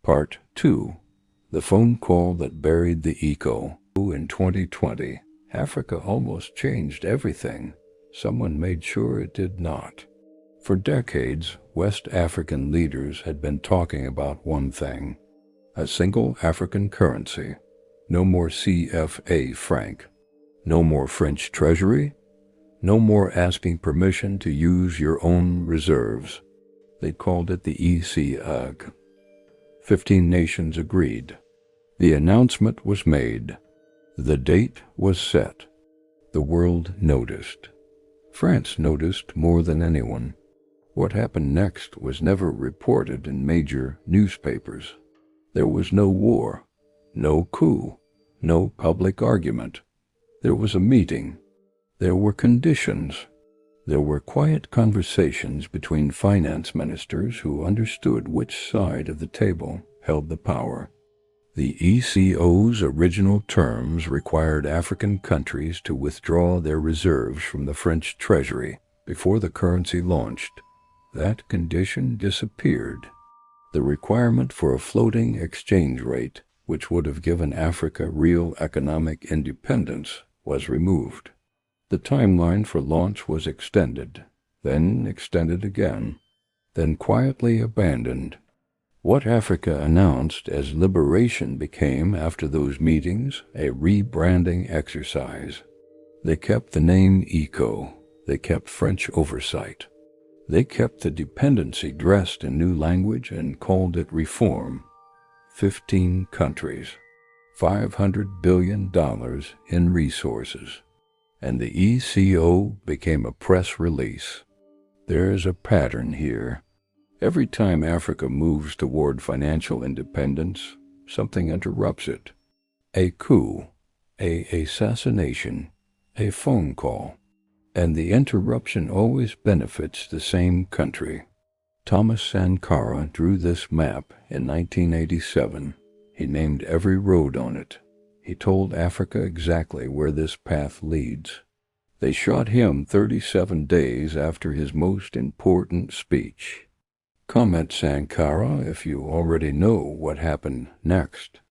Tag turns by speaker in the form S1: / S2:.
S1: Part 2. The phone call that buried the eco. In 2020, Africa almost changed everything. Someone made sure it did not. For decades, West African leaders had been talking about one thing: a single African currency. No more CFA franc. No more French treasury. No more asking permission to use your own reserves. They called it the ECAG. 15 nations agreed. The announcement was made. The date was set. The world noticed. France noticed more than anyone. What happened next was never reported in major newspapers. There was no war, no coup, no public argument. There was a meeting. There were conditions. There were quiet conversations between finance ministers who understood which side of the table held the power. The ECO's original terms required African countries to withdraw their reserves from the French treasury before the currency launched. That condition disappeared. The requirement for a floating exchange rate, which would have given Africa real economic independence, was removed. The timeline for launch was extended, then extended again, then quietly abandoned. What Africa announced as liberation became, after those meetings, a rebranding exercise. They kept the name ECO. They kept French oversight. They kept the dependency dressed in new language and called it reform. 15 countries, $500 billion in resources. And the ECO became a press release. There's a pattern here. Every time Africa moves toward financial independence, something interrupts it. A coup, an assassination, a phone call. And the interruption always benefits the same country. Thomas Sankara drew this map in 1987. He named every road on it. He told Africa exactly where this path leads. They shot him 37 days after his most important speech. Comment Sankara if you already know what happened next.